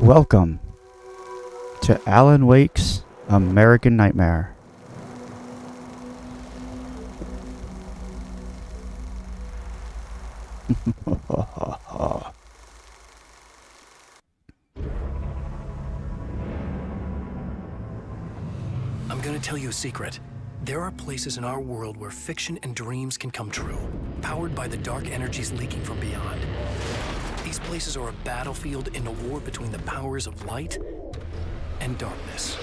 Welcome to Alan Wake's American Nightmare. I'm gonna tell you a secret. There are places in our world where fiction and dreams can come true, powered by the dark energies leaking from beyond. These places are a battlefield in a war between the powers of light and darkness.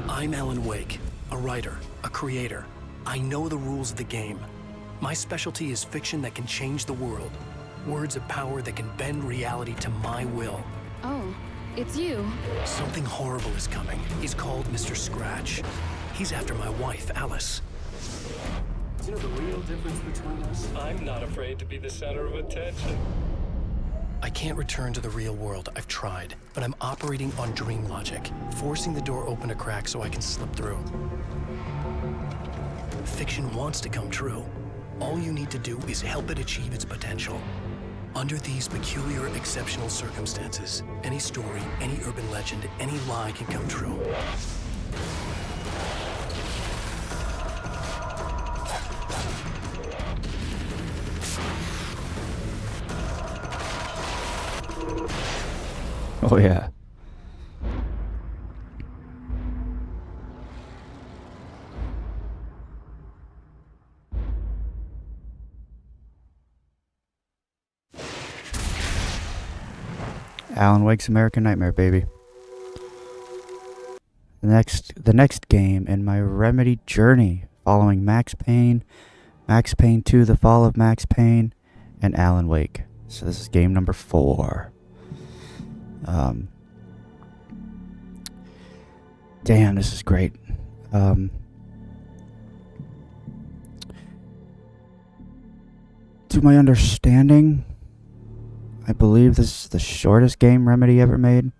I'm Alan Wake, a writer, a creator. I know the rules of the game. My specialty is fiction that can change the world. Words of power that can bend reality to my will. Oh, it's you. Something horrible is coming. He's called Mr. Scratch. He's after my wife, Alice. Do you know the real difference between us? I'm not afraid to be the center of attention. I can't return to the real world. I've tried, but I'm operating on dream logic, forcing the door open a crack so I can slip through. Fiction wants to come true. All you need to do is help it achieve its potential. Under these peculiar, exceptional circumstances, any story, any urban legend, any lie can come true. Oh yeah. Alan Wake's American Nightmare, baby. The next game in my Remedy journey, following Max Payne, Max Payne 2: The Fall of Max Payne, and Alan Wake. So this is game number 4. Damn, this is great. To my understanding, I believe this is the shortest game Remedy ever made.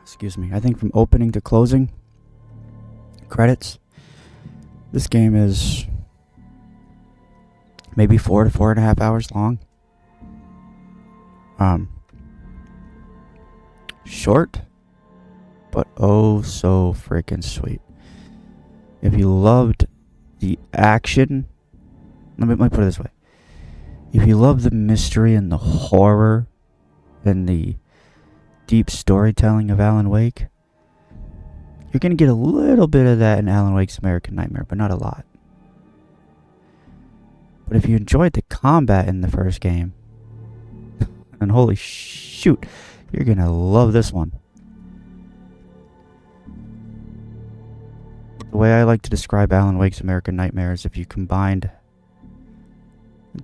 Excuse me. I think from opening to closing credits, this game is maybe 4 to 4.5 hours long. Short, but oh so freaking sweet. If you loved the action, let me put it this way. If you love the mystery and the horror and the deep storytelling of Alan Wake, you're going to get a little bit of that in Alan Wake's American Nightmare, but not a lot. But if you enjoyed the combat in the first game, and holy shoot, you're going to love this one. The way I like to describe Alan Wake's American Nightmare is if you combined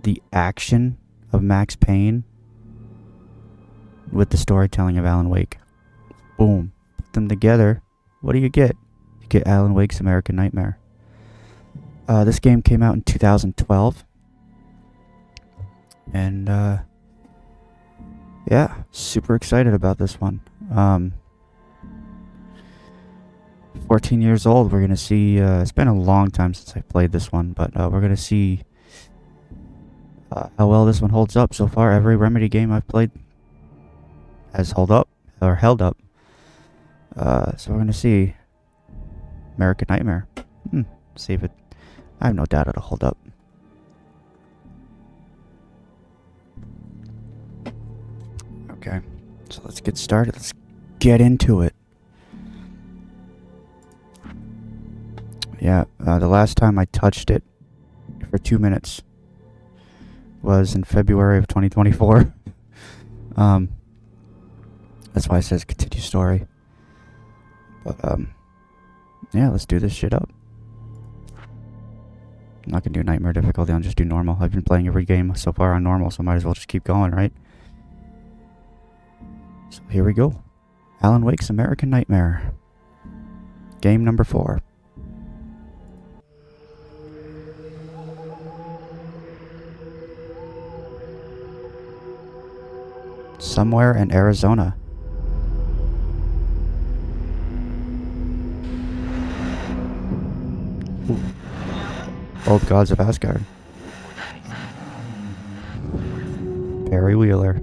the action of Max Payne with the storytelling of Alan Wake. Boom. Put them together. What do you get? You get Alan Wake's American Nightmare. This game came out in 2012. And, yeah, super excited about this one. 14 years old, we're going to see, it's been a long time since I played this one, but we're going to see how well this one holds up. So far, every Remedy game I've played has held up. So we're going to see American Nightmare. See if it, I have no doubt it'll hold up. Okay, so let's get started. Let's get into it. Yeah, the last time I touched it for 2 minutes was in February of 2024. That's why it says continue story. But, yeah, let's do this shit up. I'm not gonna do nightmare difficulty, I'll just do normal. I've been playing every game so far on normal, so might as well just keep going, right? So here we go. Alan Wake's American Nightmare. Game number 4. Somewhere in Arizona. Ooh. Old Gods of Asgard. Barry Wheeler.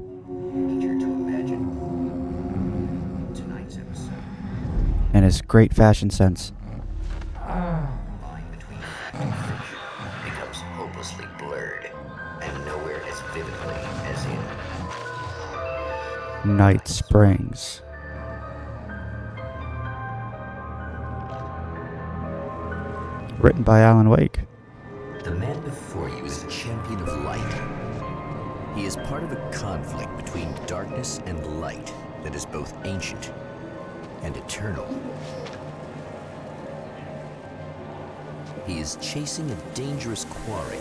And his great fashion sense. Line between fact and fiction becomes hopelessly blurred, and nowhere as vividly as in Night Springs. Written by Alan Wake. The man before you is a champion of light. He is part of a conflict between darkness and light that is both ancient and eternal. He is chasing a dangerous quarry,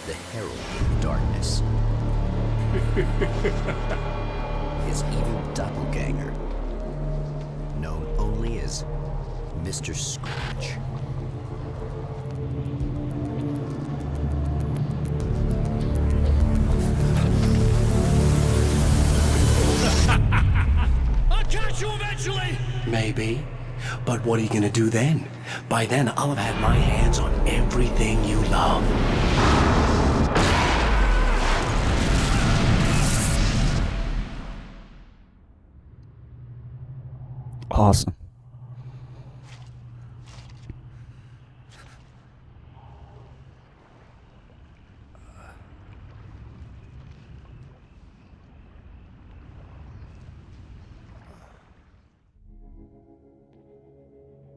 the Herald of Darkness. His evil doppelganger, known only as Mr. Scratch. I'll catch you eventually! Maybe. But what are you gonna do then? By then, I'll have had my hands on everything you love. Awesome.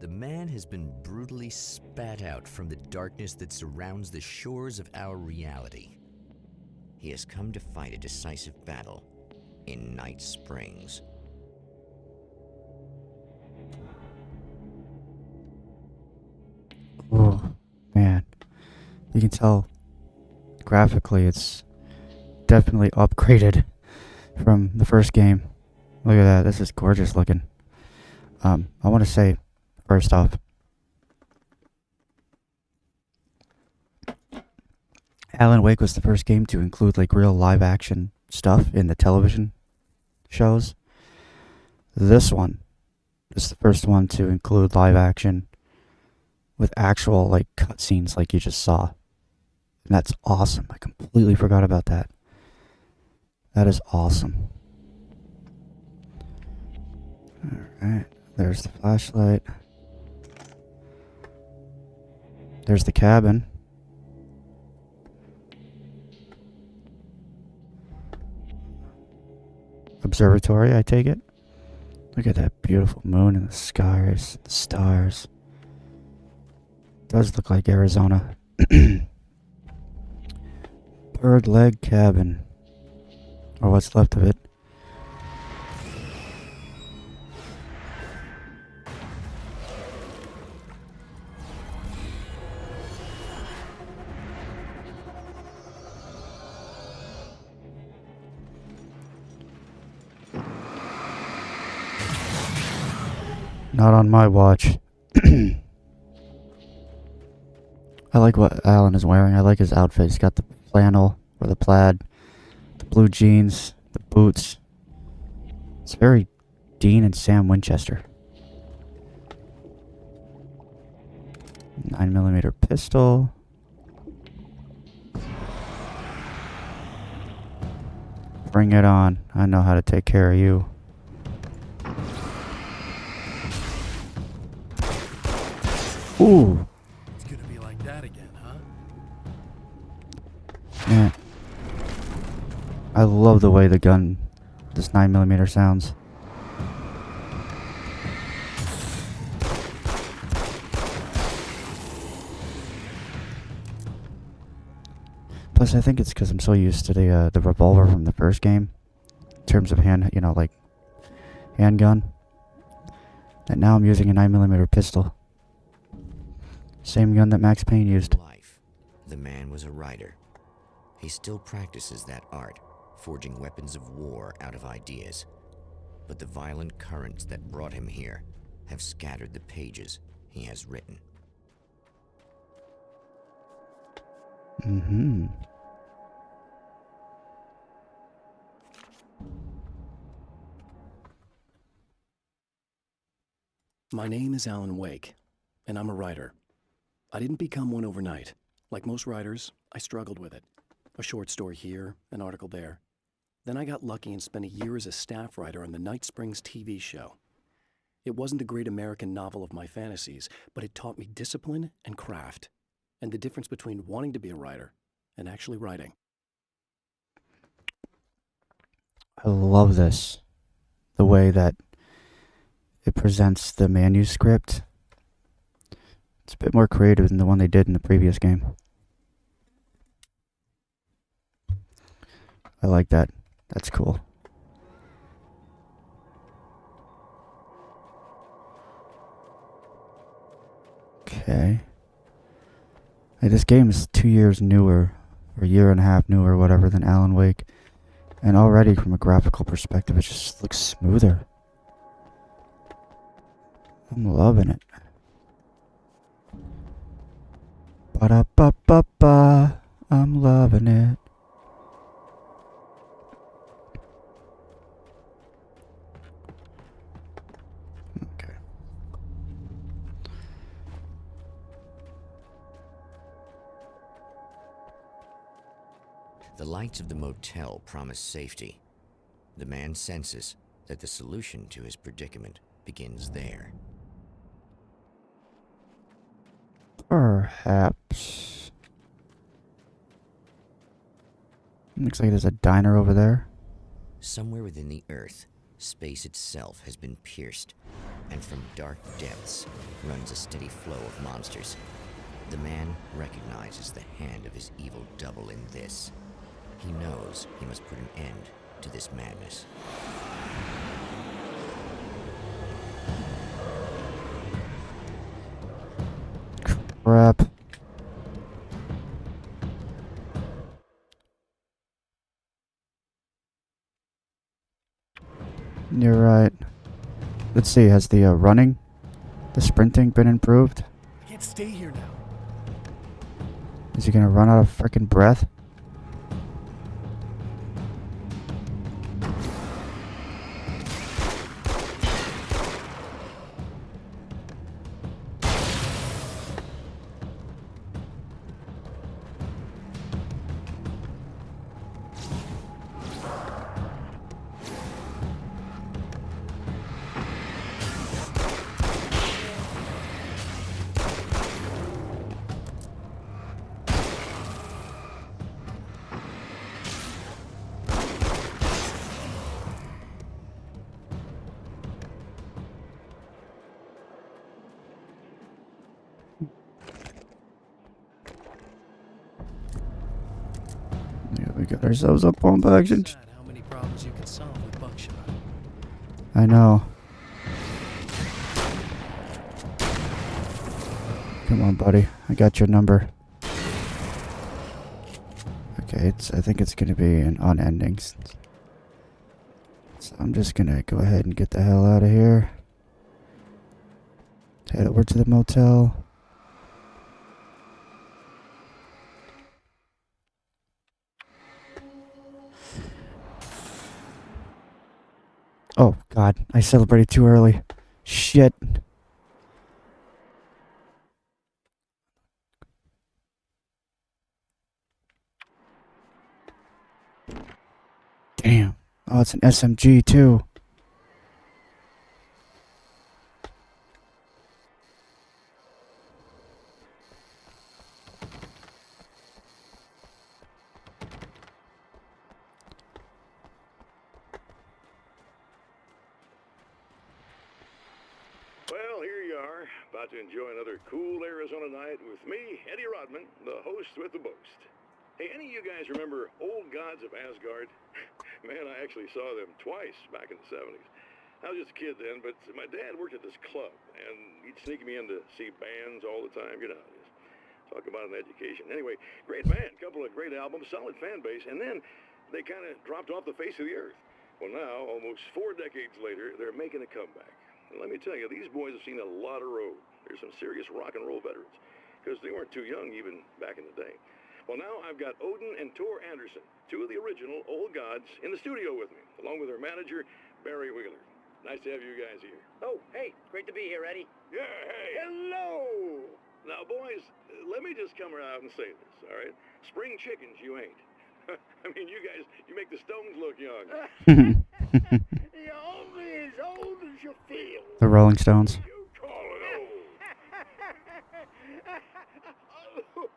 The man has been brutally spat out from the darkness that surrounds the shores of our reality. He has come to fight a decisive battle in Night Springs. Oh, man. You can tell graphically it's definitely upgraded from the first game. Look at that. This is gorgeous looking. I want to say, first off, Alan Wake was the first game to include like real live action stuff in the television shows. This one is the first one to include live action with actual like cutscenes like you just saw. And that's awesome. I completely forgot about that. That is awesome. Alright, there's the flashlight. There's the cabin. Observatory, I take it. Look at that beautiful moon and the skies, the stars. Does look like Arizona. Bird leg cabin. Or what's left of it. Not on my watch. I like what Alan is wearing. I like his outfit. He's got the flannel or the plaid, the blue jeans, the boots. It's very Dean and Sam Winchester. 9mm pistol. Bring it on. I know how to take care of you. Ooh. It's gonna be like that again, huh? Man. I love the way the gun, this 9mm sounds. Plus, I think it's because I'm so used to the revolver from the first game, in terms of handgun, that now I'm using a 9mm pistol. Same gun that Max Payne used. Life. The man was a writer. He still practices that art, forging weapons of war out of ideas. But the violent currents that brought him here have scattered the pages he has written. Mm-hmm. My name is Alan Wake, and I'm a writer. I didn't become one overnight. Like most writers, I struggled with it. A short story here, an article there. Then I got lucky and spent a year as a staff writer on the Night Springs TV show. It wasn't the great American novel of my fantasies, but it taught me discipline and craft, and the difference between wanting to be a writer and actually writing. I love this. The way that it presents the manuscript. It's a bit more creative than the one they did in the previous game. I like that. That's cool. Okay. Hey, this game is 2 years newer, or a year and a half newer, whatever, than Alan Wake. And already, from a graphical perspective, it just looks smoother. I'm loving it. Ba-da-ba-ba-ba. I'm loving it. Okay. The lights of the motel promise safety. The man senses that the solution to his predicament begins there. Perhaps. Looks like there's a diner over there. Somewhere within the earth, space itself has been pierced, and from dark depths runs a steady flow of monsters. The man recognizes the hand of his evil double in this. He knows he must put an end to this madness. Crap. You're right. Let's see, has the the sprinting been improved? I can't stay here now. Is he gonna run out of frickin' breath? Yeah, we got ourselves a pump action. Sad how many problems you can solve with buckshot. I know. Come on, buddy. I got your number. Okay, I think it's gonna be an unending. So I'm just gonna go ahead and get the hell out of here. Head over to the motel. Oh, God. I celebrated too early. Shit. Damn. Oh, it's an SMG, too. Well, here you are, about to enjoy another cool Arizona night with me, Eddie Rodman, the host with the boast. Hey, any of you guys remember Old Gods of Asgard? Man, I actually saw them twice back in the 70s. I was just a kid then, but my dad worked at this club, and he'd sneak me in to see bands all the time. You know how it is. Talk about an education. Anyway, great band, couple of great albums, solid fan base, and then they kind of dropped off the face of the earth. Well, now, almost 4 decades later, they're making a comeback. And let me tell you, these boys have seen a lot of road. They're some serious rock and roll veterans, because they weren't too young even back in the day. Well, now I've got Odin and Tor Anderson, two of the original Old Gods, in the studio with me, along with their manager, Barry Wheeler. Nice to have you guys here. Oh, hey, great to be here, Eddie. Yeah, hey. Hello. Now, boys, let me just come out and say this, all right? Spring chickens, you ain't. I mean, you guys, you make the Stones look young. You're only as old as you feel. The Rolling Stones. You call it old.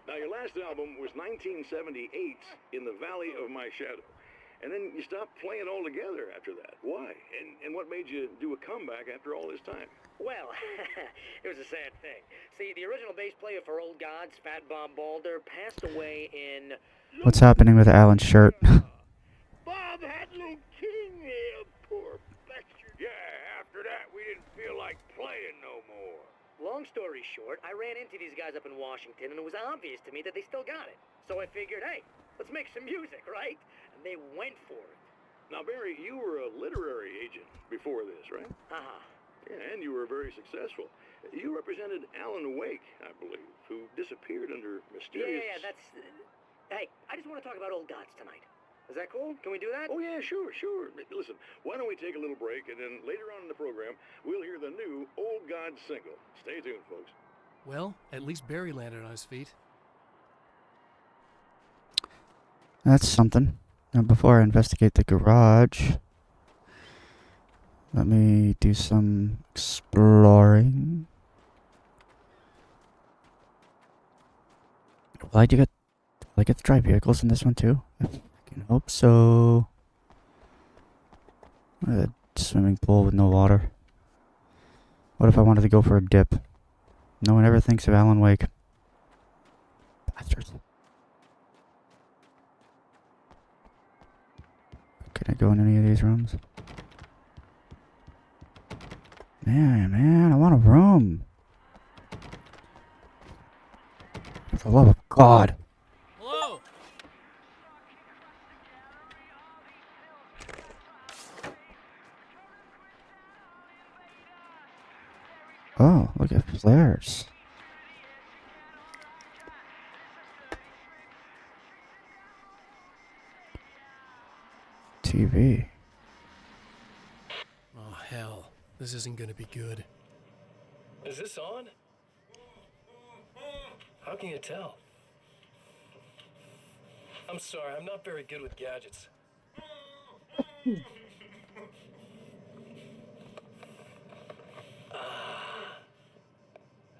Now, your last album was 1978, In the Valley of My Shadow. And then you stopped playing altogether after that. Why? And what made you do a comeback after all this time? Well, it was a sad thing. See, the original bass player for Old Gods, Fat Bob Balder, passed away in... What's happening with Alan's shirt? Bob had leukemia, poor bastard. Yeah, after that, we didn't feel like playing no more. Long story short, I ran into these guys up in Washington, and it was obvious to me that they still got it. So I figured, hey, let's make some music, right? And they went for it. Now, Barry, you were a literary agent before this, right? Uh-huh. Yeah, and you were very successful. You represented Alan Wake, I believe, who disappeared under mysterious... Yeah, that's... Hey, I just want to talk about Old Gods tonight. Is that cool? Can we do that? Oh, yeah, sure. Listen, why don't we take a little break, and then later on in the program, we'll hear the new Old God single. Stay tuned, folks. Well, at least Barry landed on his feet. That's something. Now, before I investigate the garage, let me do some exploring. Will I get to drive vehicles in this one too? I can hope so. A swimming pool with no water. What if I wanted to go for a dip? No one ever thinks of Alan Wake. Bastards. Can I go in any of these rooms? Man, I want a room. For the love of God. Hello! Oh, look at flares. TV. Oh, hell. This isn't gonna be good. Is this on? How can you tell? I'm sorry, I'm not very good with gadgets.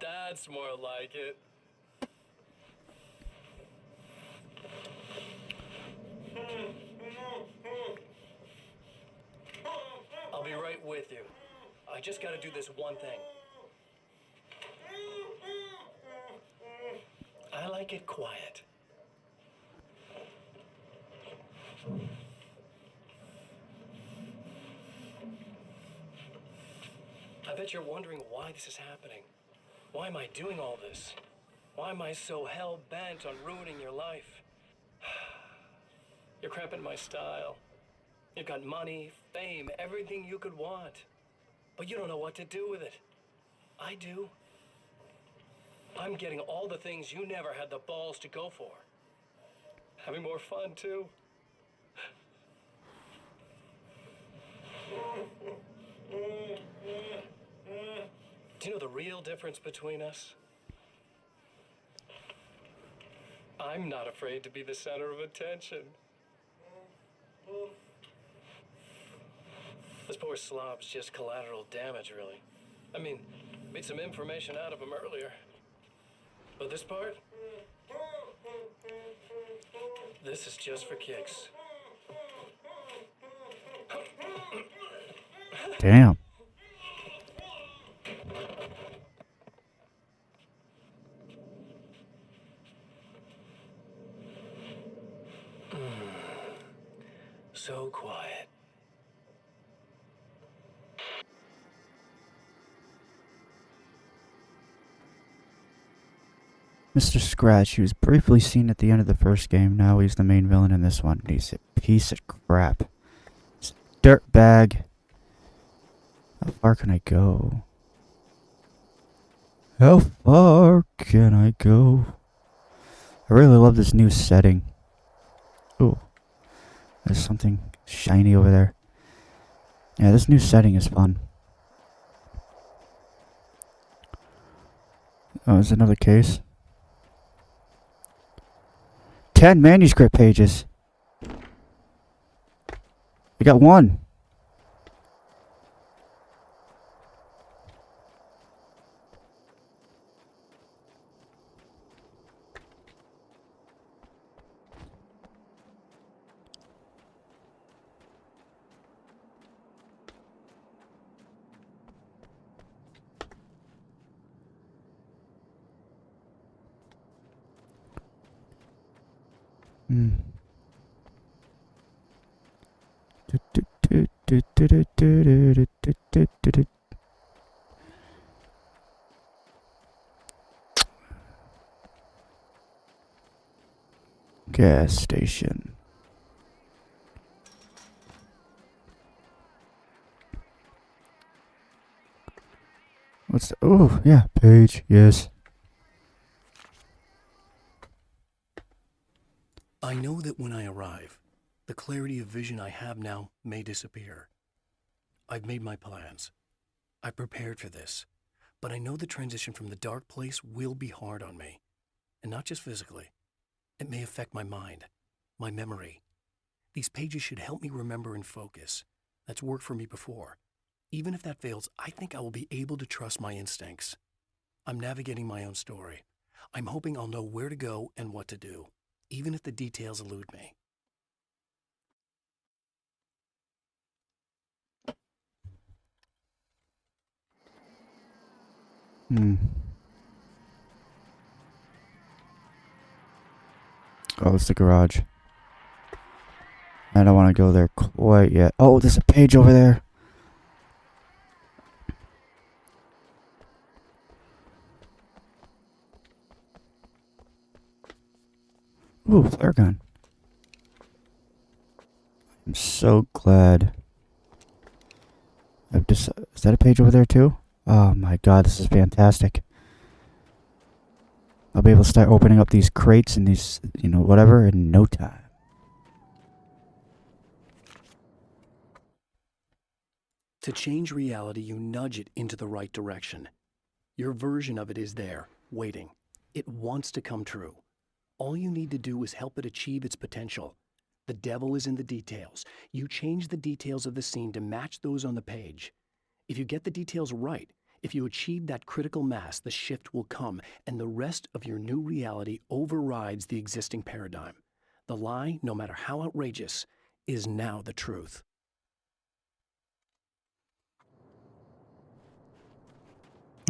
That's more like it. I'll be right with you. I just gotta do this one thing. I like it quiet. I bet you're wondering why this is happening. Why am I doing all this? Why am I so hell-bent on ruining your life? You're cramping my style. You've got money, fame, everything you could want. But you don't know what to do with it. I do. I'm getting all the things you never had the balls to go for. Having more fun, too. Do you know the real difference between us? I'm not afraid to be the center of attention. This poor slob's just collateral damage, really. I mean, made some information out of him earlier. But this part? This is just for kicks. Damn. So quiet. Mr. Scratch, he was briefly seen at the end of the first game. Now he's the main villain in this one. He's a piece of crap. He's a dirtbag. How far can I go? How far can I go? I really love this new setting. Ooh. There's something shiny over there. Yeah, this new setting is fun. Oh, there's another case. 10 manuscript pages. We got one. Hmm. Gas station. What's the, oh, yeah, page, yes. I know that when I arrive, the clarity of vision I have now may disappear. I've made my plans. I prepared for this. But I know the transition from the dark place will be hard on me. And not just physically. It may affect my mind, my memory. These pages should help me remember and focus. That's worked for me before. Even if that fails, I think I will be able to trust my instincts. I'm navigating my own story. I'm hoping I'll know where to go and what to do, even if the details elude me. Hmm. Oh, it's the garage. I don't want to go there quite yet. Oh, there's a page over there. Ooh, flare gun. I'm so glad. I've just, is that a page over there too? Oh my god, this is fantastic. I'll be able to start opening up these crates and these, you know, whatever in no time. To change reality, you nudge it into the right direction. Your version of it is there, waiting. It wants to come true. All you need to do is help it achieve its potential. The devil is in the details. You change the details of the scene to match those on the page. If you get the details right, if you achieve that critical mass, the shift will come, and the rest of your new reality overrides the existing paradigm. The lie, no matter how outrageous, is now the truth.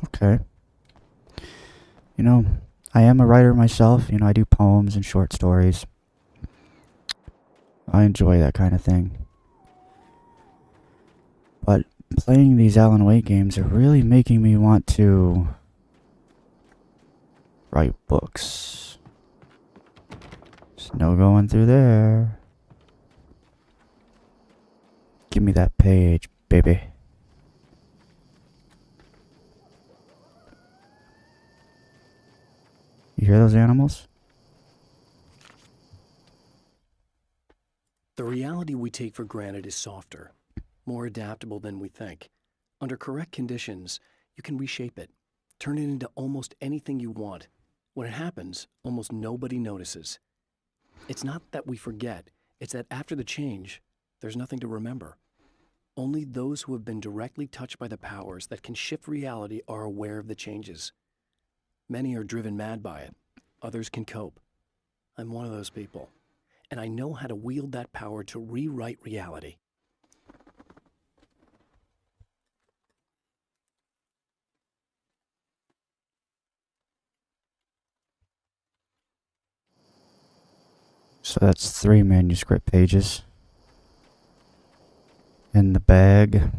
Okay. You know, I am a writer myself. You know, I do poems and short stories. I enjoy that kind of thing. But playing these Alan Wake games are really making me want to write books. There's no going through there. Give me that page, baby. You hear those animals? The reality we take for granted is softer, more adaptable than we think. Under correct conditions, you can reshape it, turn it into almost anything you want. When it happens, almost nobody notices. It's not that we forget, it's that after the change, there's nothing to remember. Only those who have been directly touched by the powers that can shift reality are aware of the changes. Many are driven mad by it. Others can cope. I'm one of those people. And I know how to wield that power to rewrite reality. So that's 3 manuscript pages in the bag.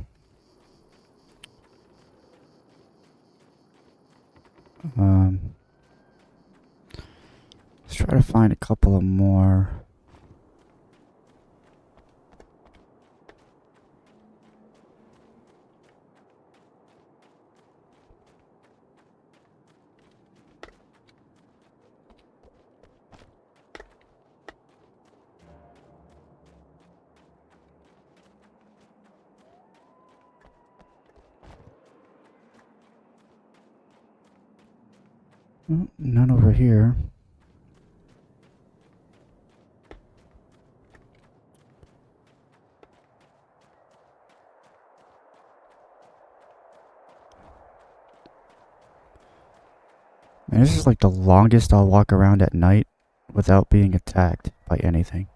Let's try to find a couple of more. None over here. Man, this is like the longest I'll walk around at night without being attacked by anything.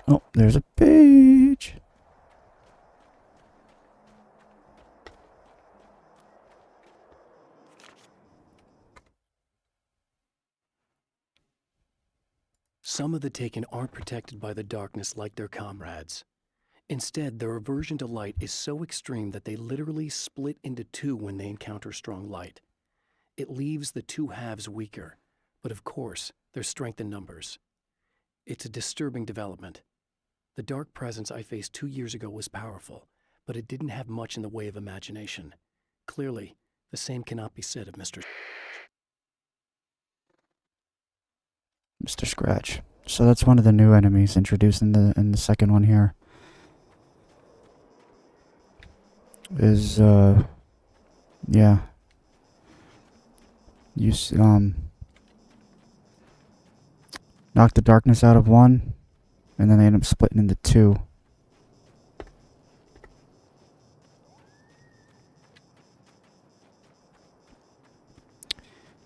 Oh, there's a page. Some of the Taken aren't protected by the darkness like their comrades. Instead, their aversion to light is so extreme that they literally split into two when they encounter strong light. It leaves the two halves weaker, but of course, there's strength in numbers. It's a disturbing development. The dark presence I faced 2 years ago was powerful, but it didn't have much in the way of imagination. Clearly, the same cannot be said of Mr. Mr. Scratch. So that's one of the new enemies introduced in the second one here. Is yeah. You knock the darkness out of one, and then they end up splitting into two.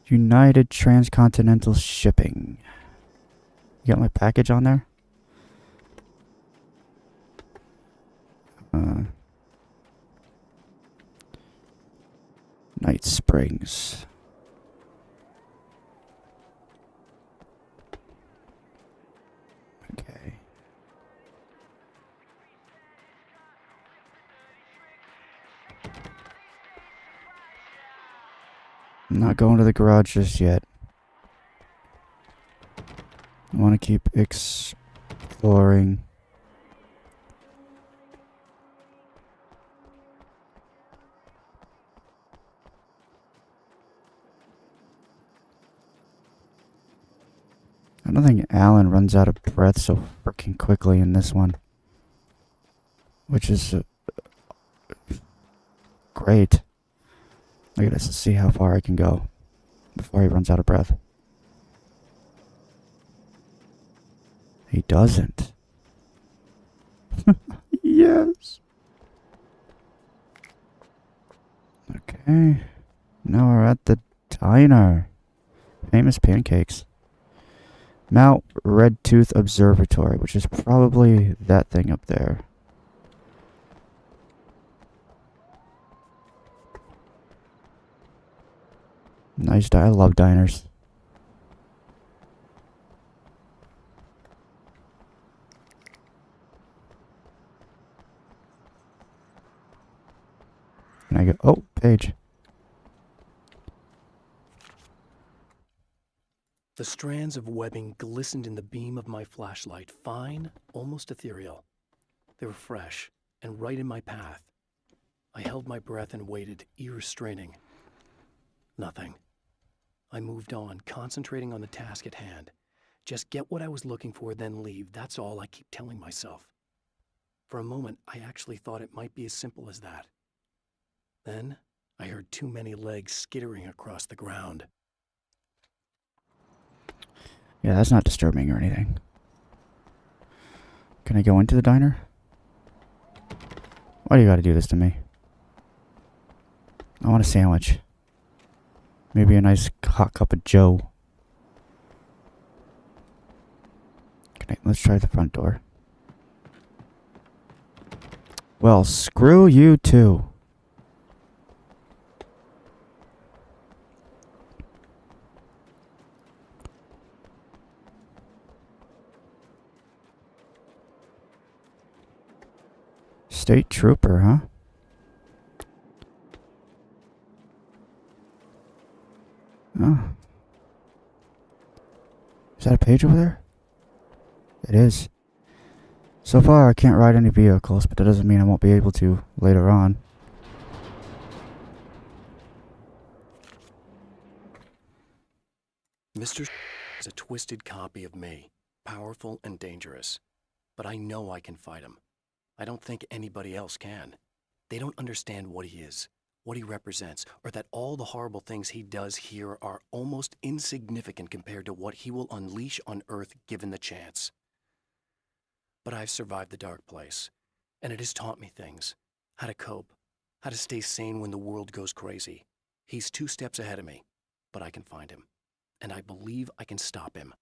United Transcontinental Shipping. You got my package on there? Night Springs. Okay. I'm not going to the garage just yet. I want to keep exploring. I don't think Alan runs out of breath so freaking quickly in this one. Which is great. Look at this to see how far I can go before he runs out of breath. He doesn't. Yes. Okay. Now we're at the diner. Famous pancakes. Mount Redtooth Observatory, which is probably that thing up there. Nice I love diners. And I go, oh, page. The strands of webbing glistened in the beam of my flashlight, fine, almost ethereal. They were fresh and right in my path. I held my breath and waited, ears straining. Nothing. I moved on, concentrating on the task at hand. Just get what I was looking for, then leave. That's all I keep telling myself. For a moment, I actually thought it might be as simple as that. Then, I heard too many legs skittering across the ground. Yeah, that's not disturbing or anything. Can I go into the diner? Why do you gotta do this to me? I want a sandwich. Maybe a nice hot cup of joe. Okay, let's try the front door. Well, screw you too. State trooper, huh? Oh. Is that a page over there? It is. So far, I can't ride any vehicles, but that doesn't mean I won't be able to later on. Mr. is a twisted copy of me, powerful and dangerous. But I know I can fight him. I don't think anybody else can. They don't understand what he is, what he represents, or that all the horrible things he does here are almost insignificant compared to what he will unleash on Earth given the chance. But I've survived the dark place, and it has taught me things. How to cope, how to stay sane when the world goes crazy. He's 2 steps ahead of me, but I can find him, and I believe I can stop him.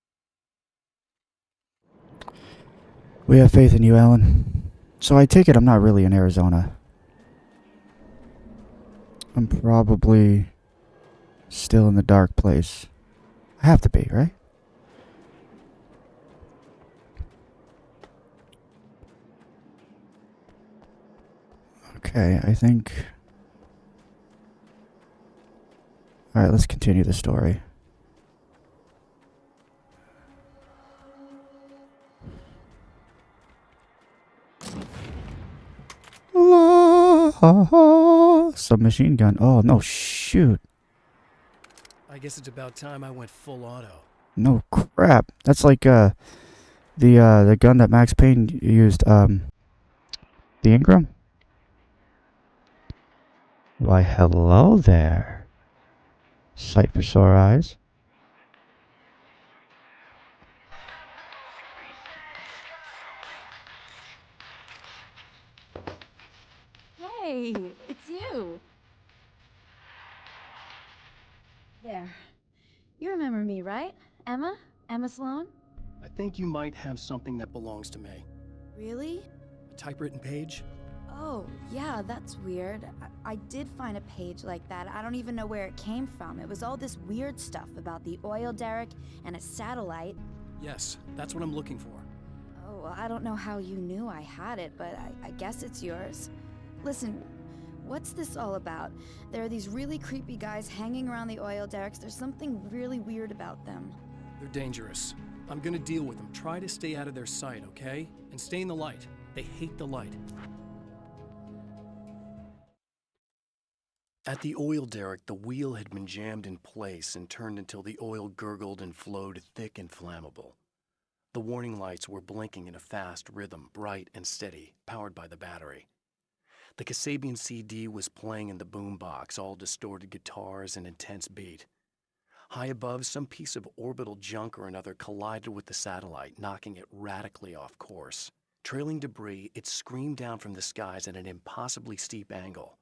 We have faith in you, Alan. So I take it I'm not really in Arizona. I'm probably still in the dark place. I have to be, right? Okay, I think... Alright, let's continue the story. Submachine gun. Oh, no, shoot. I guess it's about time I went full auto. No crap. That's like, the gun that Max Payne used, the Ingram? Why, hello there. Sight for sore eyes. Hey, it's you. There. You remember me, right? Emma? Emma Sloan? I think you might have something that belongs to me. Really? A typewritten page? Oh, yeah, that's weird. I did find a page like that. I don't even know where it came from. It was all this weird stuff about the oil derrick and a satellite. Yes, that's what I'm looking for. Oh, well, I don't know how you knew I had it, but I guess it's yours. Listen, what's this all about? There are these really creepy guys hanging around the oil derricks. There's something really weird about them. They're dangerous. I'm gonna deal with them. Try to stay out of their sight, okay? And stay in the light. They hate the light. At the oil derrick, the wheel had been jammed in place and turned until the oil gurgled and flowed thick and flammable. The warning lights were blinking in a fast rhythm, bright and steady, powered by the battery. The Kasabian CD was playing in the boombox, all distorted guitars and intense beat. High above, some piece of orbital junk or another collided with the satellite, knocking it radically off course. Trailing debris, it screamed down from the skies at an impossibly steep angle.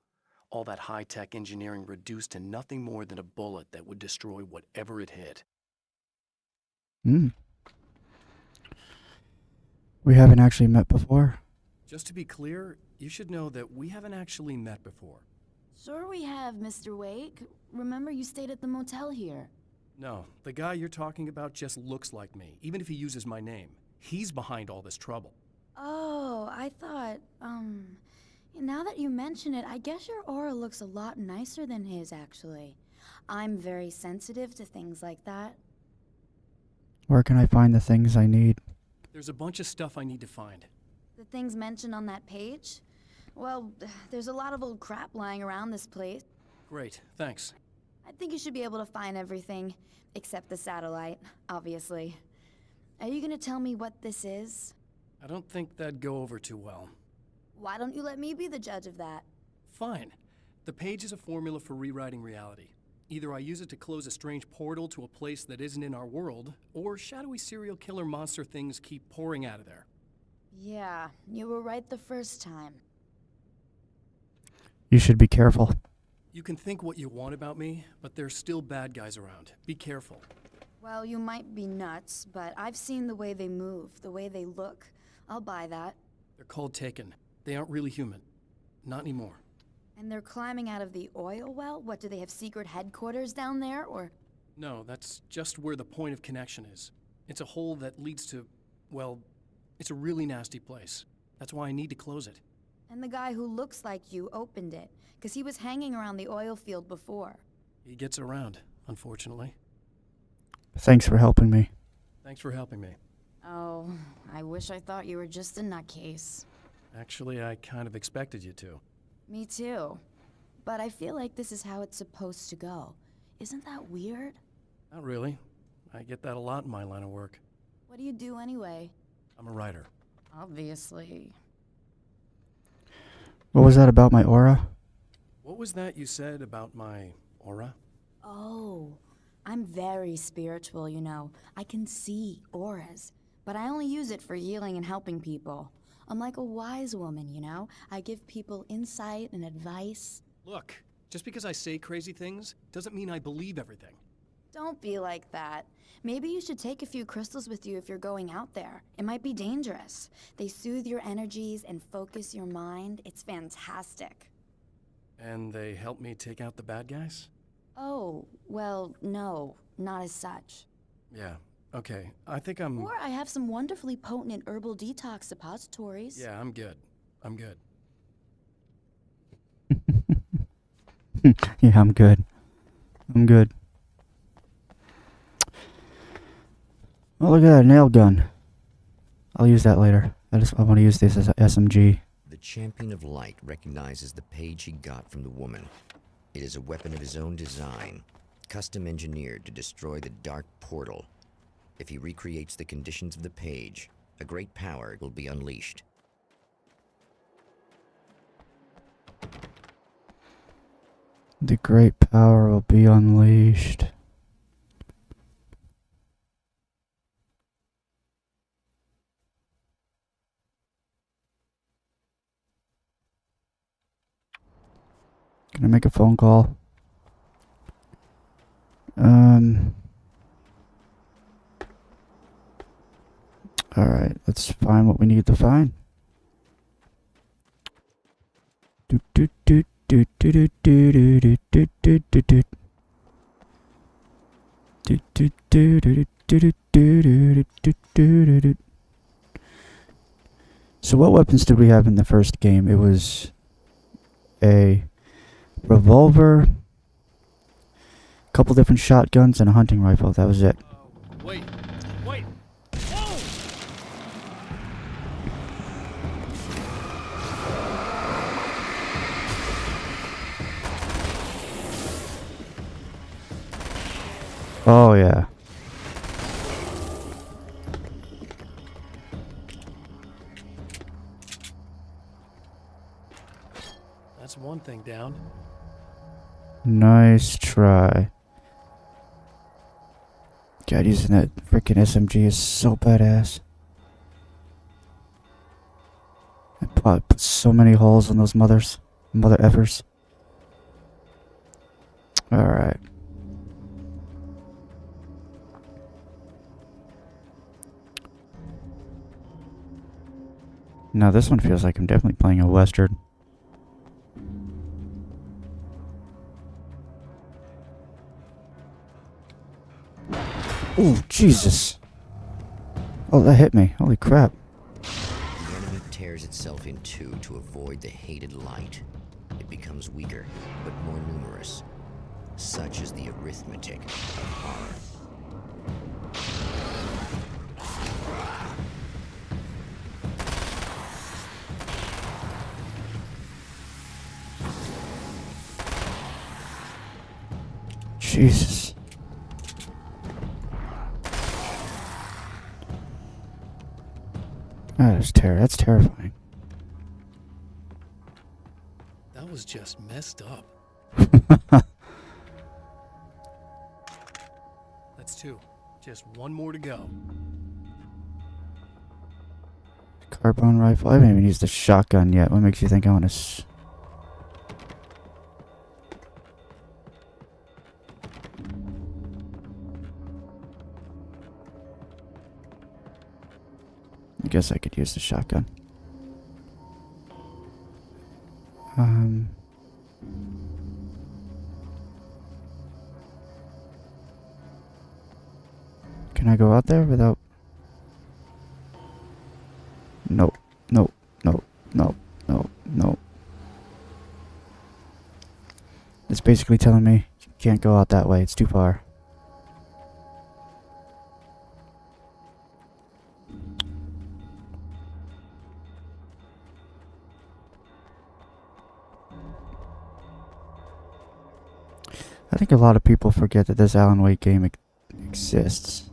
All that high-tech engineering reduced to nothing more than a bullet that would destroy whatever it hit. We haven't actually met before. Just to be clear, you should know that we haven't actually met before. Sure we have, Mr. Wake. Remember you stayed at the motel here. No, the guy you're talking about just looks like me, even if he uses my name. He's behind all this trouble. Oh, I thought, now that you mention it, I guess your aura looks a lot nicer than his, actually. I'm very sensitive to things like that. Where can I find the things I need? There's a bunch of stuff I need to find. The things mentioned on that page? Well, there's a lot of old crap lying around this place. Great, thanks. I think you should be able to find everything, except the satellite, obviously. Are you gonna tell me what this is? I don't think that'd go over too well. Why don't you let me be the judge of that? Fine. The page is a formula for rewriting reality. Either I use it to close a strange portal to a place that isn't in our world, or shadowy serial killer monster things keep pouring out of there. Yeah, you were right the first time. You should be careful. You can think what you want about me, but there's still bad guys around. Be careful. Well, you might be nuts, but I've seen the way they move, the way they look. I'll buy that. They're called Taken. They aren't really human. Not anymore. And they're climbing out of the oil well? What, do they have secret headquarters down there, or...? No, that's just where the point of connection is. It's a hole that leads to, well, it's a really nasty place. That's why I need to close it. And the guy who looks like you opened it, because he was hanging around the oil field before. He gets around, unfortunately. Thanks for helping me. Thanks for helping me. Oh, I wish I thought you were just a nutcase. Actually, I kind of expected you to. Me too. But I feel like this is how it's supposed to go. Isn't that weird? Not really. I get that a lot in my line of work. What do you do anyway? I'm a writer. Obviously. What was that about my aura? What was that you said about my aura? Oh, I'm very spiritual, you know. I can see auras, but I only use it for healing and helping people. I'm like a wise woman, you know? I give people insight and advice. Look, just because I say crazy things doesn't mean I believe everything. Don't be like that. Maybe you should take a few crystals with you if you're going out there. It might be dangerous. They soothe your energies and focus your mind. It's fantastic. And they help me take out the bad guys? Oh, well, no, not as such. Yeah, okay. I think I'm... Or I have some wonderfully potent herbal detox suppositories. Yeah, I'm good. I'm good. Yeah, I'm good. I'm good. Oh, look at that, a nail gun. I'll use that later. I want to use this as a SMG. The Champion of Light recognizes the page he got from the woman. It is a weapon of his own design, custom engineered to destroy the dark portal. If he recreates the conditions of the page, a great power will be unleashed. The great power will be unleashed. Can I make a phone call? Alright, let's find what we need to find. So what weapons did we have in the first game? It was a revolver, a couple different shotguns, and a hunting rifle. That was it. Wait! Wait! Whoa! Oh, yeah. That's one thing down. Nice try. God, using that freaking SMG is so badass. I probably put so many holes in those mother effers. Alright. Now this one feels like I'm definitely playing a Western. Oh, Jesus. Oh, that hit me. Holy crap. The enemy tears itself in two to avoid the hated light. It becomes weaker, but more numerous. Such is the arithmetic of horror. Jesus. That's terrifying. That was just messed up. That's two. Just one more to go. Carbine rifle. I haven't even used the shotgun yet. What makes you think I want to... I guess I could use the shotgun. Can I go out there without... No, no, no, no, no, no. It's basically telling me you can't go out that way. It's too far. I think a lot of people forget that this Alan Wake game exists.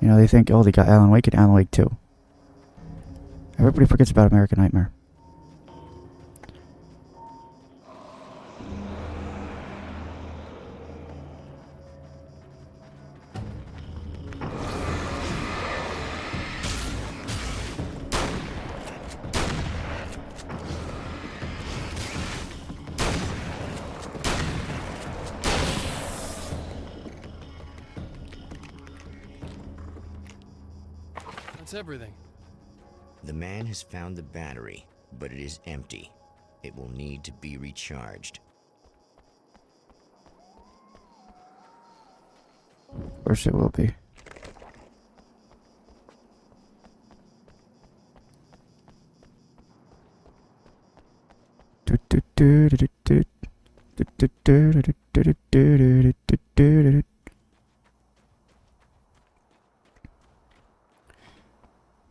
You know, they think, oh, they got Alan Wake and Alan Wake 2. Everybody forgets about American Nightmare. That's everything. The man has found the battery, but it is empty. It will need to be recharged. Of course it will be.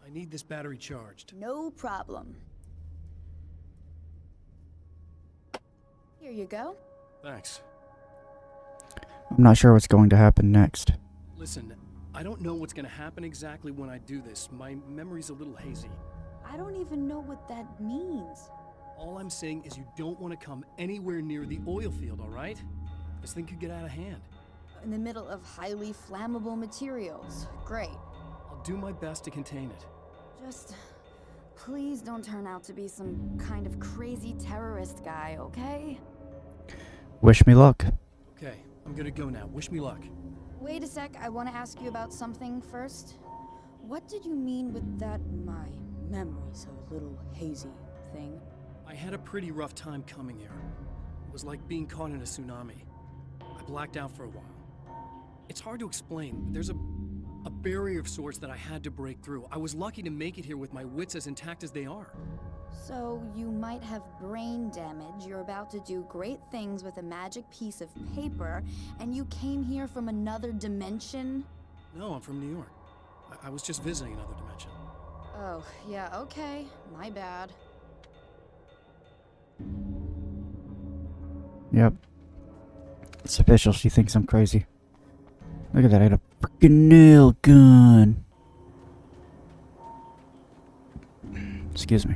I need this battery charged. No problem. Here you go. Thanks. I'm not sure what's going to happen next. Listen, I don't know what's gonna happen exactly when I do this. My memory's a little hazy. I don't even know what that means. All I'm saying is you don't want to come anywhere near the oil field, all right? This thing could get out of hand. In the middle of highly flammable materials. Great. I'll do my best to contain it. Just please don't turn out to be some kind of crazy terrorist guy, okay? Wish me luck. Okay, I'm gonna go now. Wish me luck. Wait a sec, I want to ask you about something first. What did you mean with that my memory's a little hazy thing? I had a pretty rough time coming here. It was like being caught in a tsunami. I blacked out for a while. It's hard to explain. There's a barrier of sorts that I had to break through. I was lucky to make it here with my wits as intact as they are. So you might have brain damage, you're about to do great things with a magic piece of paper, and you came here from another dimension? No, I'm from New York. I was just visiting another dimension. Oh, yeah, okay. My bad. Yep. It's official. She thinks I'm crazy. Look at that. I had a freaking nail gun. Excuse me.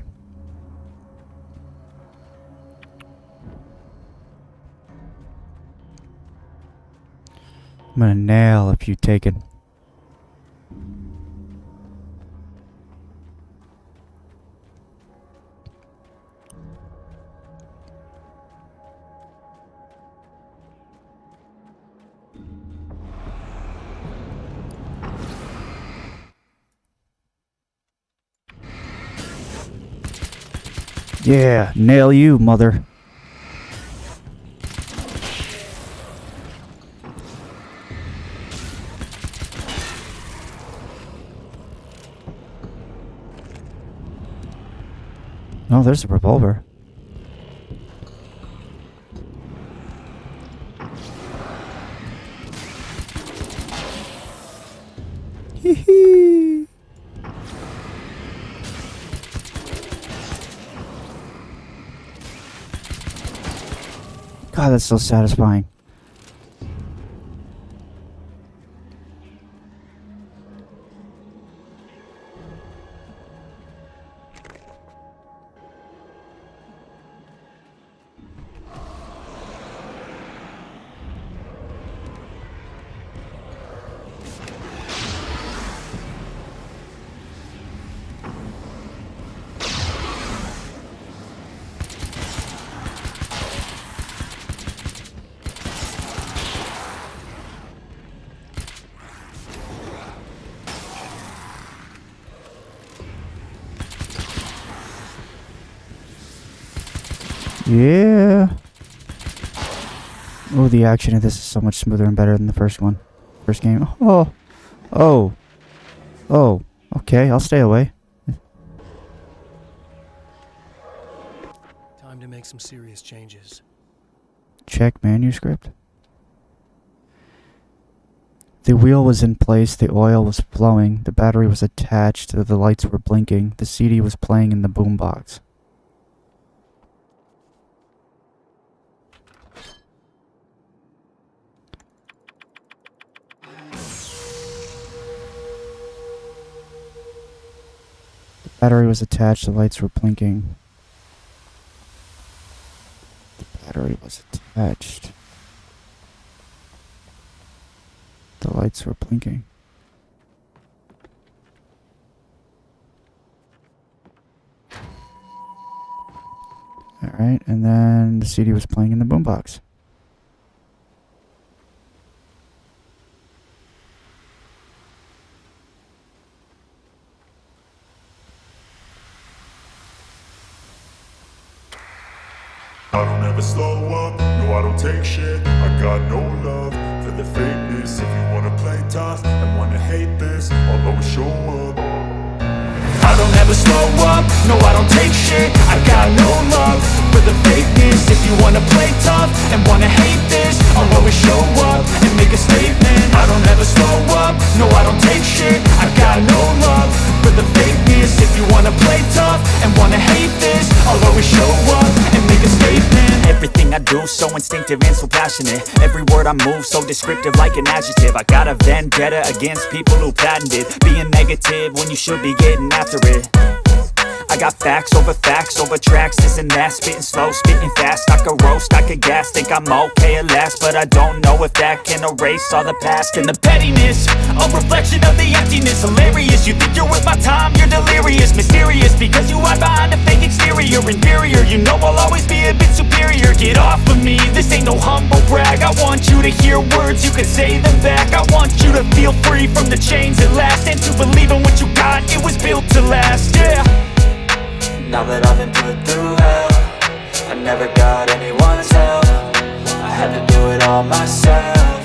I'm gonna nail if you take it. Yeah, nail you, mother. Oh, there's a revolver. Hee hee. God, that's so satisfying. Yeah. Oh, the action of this is so much smoother and better than the first one. First game. Oh. Oh. Oh. Okay, I'll stay away. Time to make some serious changes. Check manuscript. The wheel was in place, the oil was flowing, the battery was attached, the lights were blinking, the CD was playing in the boombox. The battery was attached, the lights were blinking. The battery was attached. The lights were blinking. Alright, and then the CD was playing in the boombox. I don't ever slow up, no I don't take shit. I got no love for the fakeness. If you wanna play tough and wanna hate this, I'll always show up. I don't ever slow up, no I don't take shit. I got no love for the fakeness. If you wanna play tough and wanna hate this, I'll always show up and make a statement. I don't ever slow up, no I don't take shit. I got no love for the fakeness. If you wanna play tough and wanna hate this, I'll always show up and make a statement. Everything I do so instinctive and so passionate. Every word I move so descriptive like an adjective. I got a vendetta against people who patented being negative when you should be getting after it. I got facts over tracks, this and that. Spitting slow, spitting fast, I could roast, I could gas. Think I'm okay at last, but I don't know if that can erase all the past. And the pettiness, a reflection of the emptiness. Hilarious, you think you're worth my time, you're delirious. Mysterious, because you hide behind a fake exterior. Inferior, you know I'll always be a bit superior. Get off of me, this ain't no humble brag. I want you to hear words, you can say them back. I want you to feel free from the chains at last, and to believe in what you got, it was built to last, yeah. Now that I've been put through hell, I never got anyone's help. I had to do it all myself.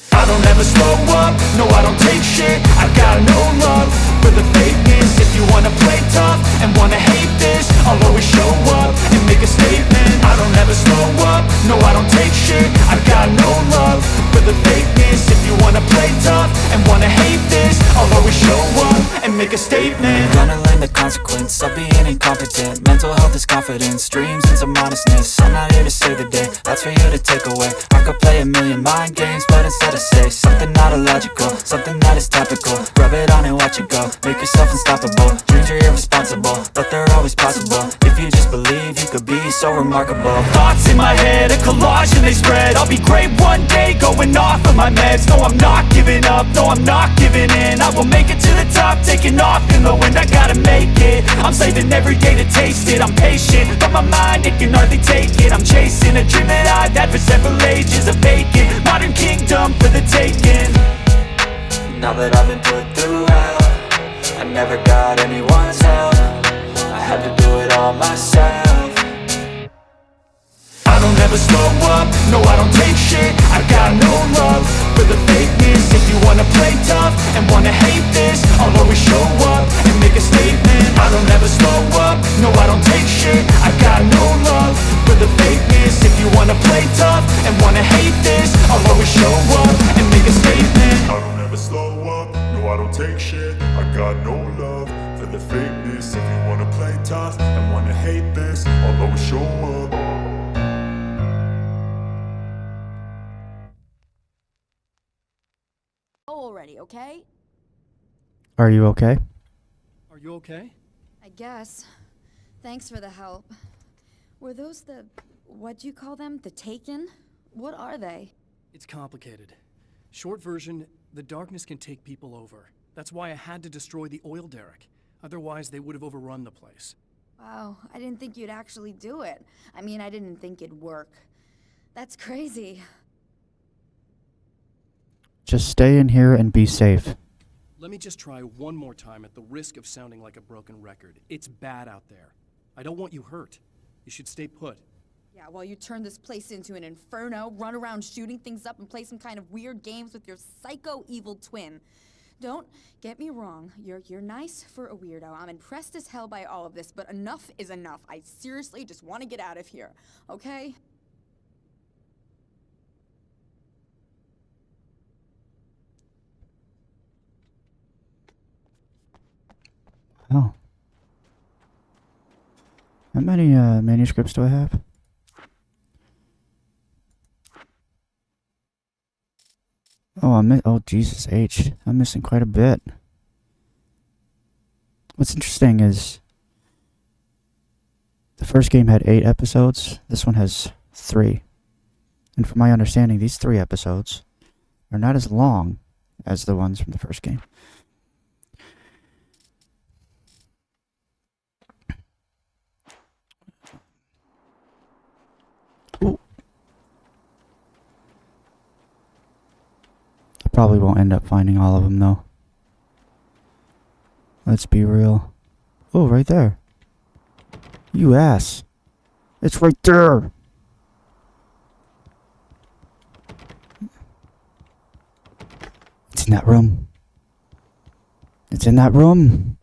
I don't ever slow up, no I don't take shit. I got no love for the fakeness. If you wanna play tough and wanna hate this, I'll always show up and make a statement. I don't ever slow up, no I don't take shit. I got no love for the fakeness. If you wanna play tough and wanna hate this, I'll always show up and make a statement. Gonna learn the consequence of being incompetent. Mental health is confidence, dreams and some modestness. I'm not here to save the day, that's for you to take away. I could play a million mind games, but instead I say something not illogical, something that is topical. Rub it on and watch it go, make yourself unstoppable. Dreams are irresponsible, but they're always possible. If you just believe, you could be so remarkable. Thoughts in my head, a collage and they spread. I'll be great one day, going off of my meds. No, I'm not giving up, no, I'm not giving in. I will make it to the top, taking off in the wind. I gotta make it, I'm saving every day to taste it. I'm patient, but my mind, it can hardly take it. I'm chasing a dream that I've had for several ages. A vacant, modern kingdom for the taking. Now that I've been put through hell, I never got anyone's help. I had to do it all myself. I don't ever slow up, no I don't take shit. I got no love for the fakeness. If you wanna play tough and wanna hate this, I'll always show up and make a statement. I don't ever slow up, no I don't take shit. I got no love for the fakeness. If you wanna play tough and wanna hate this, I'll always show up and make a statement. I don't ever slow up, no I don't take shit. I got no love for the fakeness. If you wanna play tough and wanna hate this, I'll always show up. Already, okay? Are you okay? Are you okay? I guess. Thanks for the help. Were those what'd you call them? The Taken? What are they? It's complicated. Short version, the darkness can take people over. That's why I had to destroy the oil derrick. Otherwise, they would have overrun the place. Wow, I didn't think you'd actually do it. I mean, I didn't think it'd work. That's crazy. Just stay in here and be safe. Let me just try one more time at the risk of sounding like a broken record. It's bad out there. I don't want you hurt. You should stay put. Yeah, while you turn this place into an inferno, run around shooting things up and play some kind of weird games with your psycho evil twin. Don't get me wrong, you're nice for a weirdo. I'm impressed as hell by all of this, but enough is enough. I seriously just want to get out of here, okay? Oh. How many manuscripts do I have? Oh, oh Jesus H. I'm missing quite a bit. What's interesting is the first game had 8 episodes. This one has 3. And from my understanding, these 3 episodes are not as long as the ones from the first game. Ooh. I probably won't end up finding all of them, though. Let's be real. Oh, right there. You ass. It's right there. It's in that room. It's in that room.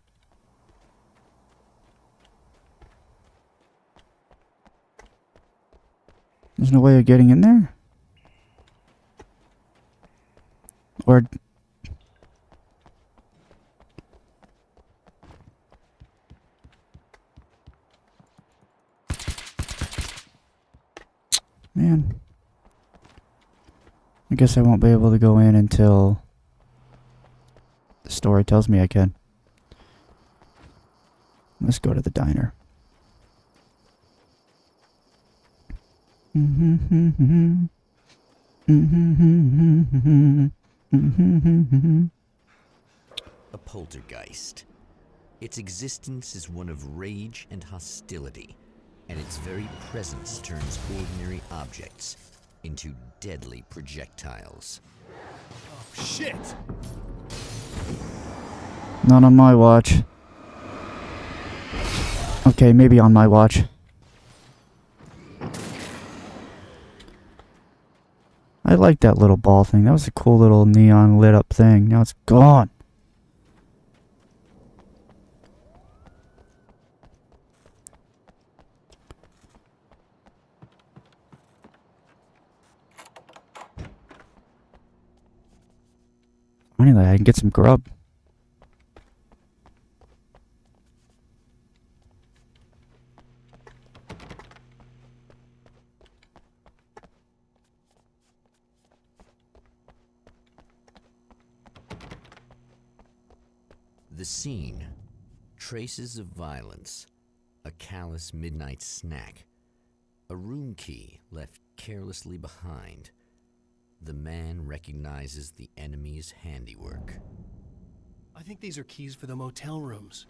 There's no way of getting in there? Or... Man. I guess I won't be able to go in until the story tells me I can. Let's go to the diner. A poltergeist. Its existence is one of rage and hostility, and its very presence turns ordinary objects into deadly projectiles. Oh, shit! Not on my watch. Okay, maybe on my watch. I like that little ball thing. That was a cool little neon lit up thing. Now it's gone. Finally, I can get some grub. The scene. Traces of violence. A callous midnight snack. A room key left carelessly behind. The man recognizes the enemy's handiwork. I think these are keys for the motel rooms.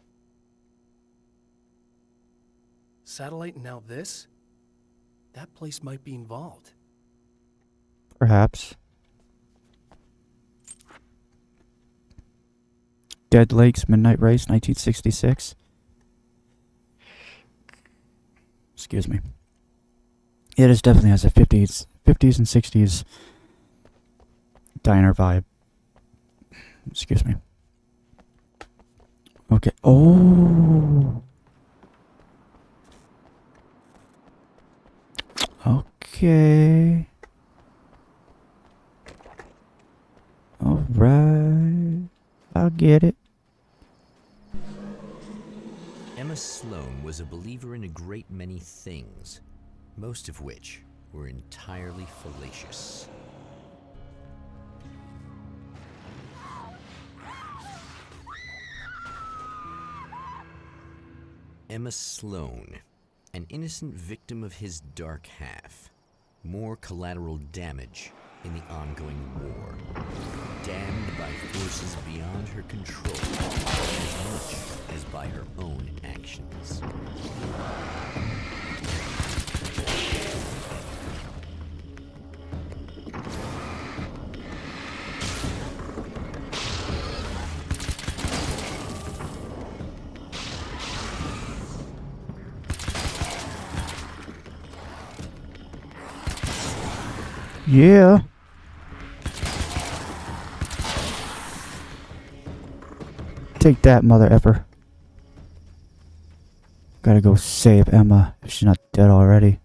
Satellite and now this? That place might be involved. Perhaps. Dead Lakes Midnight Race, 1966. Excuse me. It is definitely has a 50s and 60s diner vibe. Excuse me. Okay. Oh. Okay. All right. I'll get it. Emma Sloan was a believer in a great many things, most of which were entirely fallacious. Emma Sloan, an innocent victim of his dark half. More collateral damage in the ongoing war. Damned by forces beyond her control, as much as by her own actions. Yeah. Take that, mother effer. Gotta go save Emma if she's not dead already.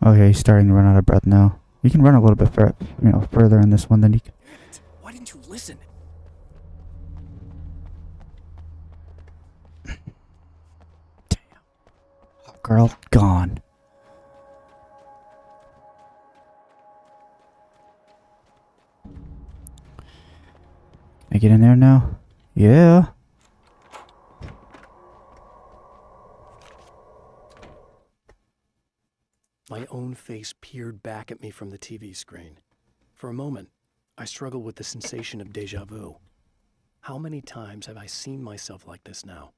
Okay, he's starting to run out of breath now. You can run a little bit further in this one than you can. Why didn't you listen? Girl, gone. Can I get in there now? Yeah. My own face peered back at me from the TV screen. For a moment, I struggled with the sensation of déjà vu. How many times have I seen myself like this now?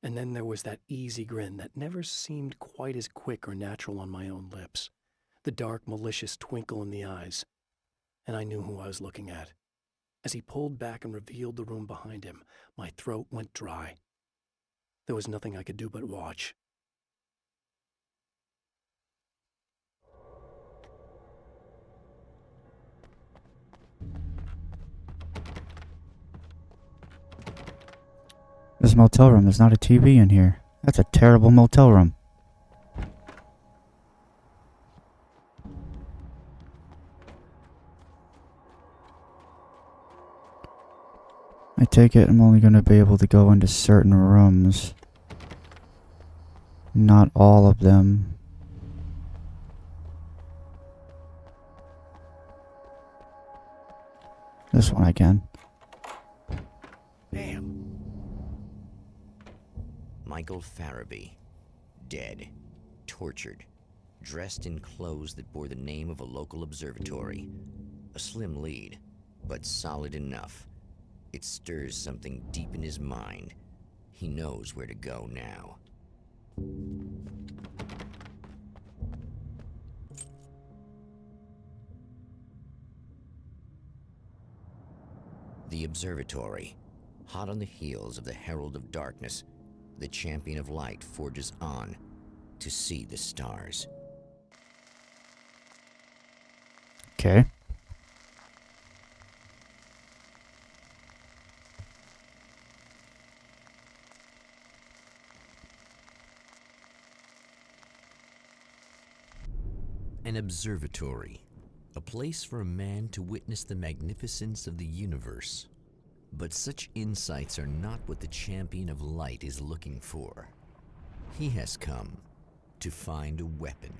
And then there was that easy grin that never seemed quite as quick or natural on my own lips. The dark, malicious twinkle in the eyes. And I knew who I was looking at. As he pulled back and revealed the room behind him, my throat went dry. There was nothing I could do but watch. This motel room, there's not a TV in here. That's a terrible motel room. I take it I'm only going to be able to go into certain rooms. Not all of them. This one I can. Damn. Michael Farabee, dead, tortured, dressed in clothes that bore the name of a local observatory. A slim lead, but solid enough. It stirs something deep in his mind. He knows where to go now. The observatory, hot on the heels of the Herald of Darkness, the champion of light forges on to see the stars. Okay. An observatory, a place for a man to witness the magnificence of the universe. But such insights are not what the champion of light is looking for. He has come to find a weapon.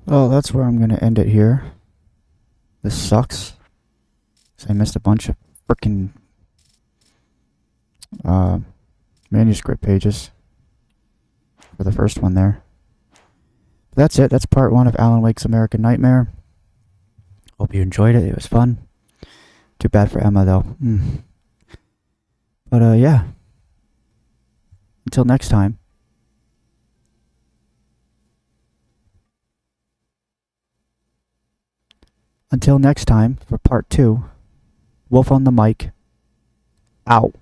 Well, that's where I'm going to end it here. This sucks. So I missed a bunch of frickin' manuscript pages for the first one there. But that's it. That's part 1 of Alan Wake's American Nightmare. Hope you enjoyed it. It was fun. Too bad for Emma, though. But, yeah. Until next time. Until next time, for part 2, Wolf on the Mic, out.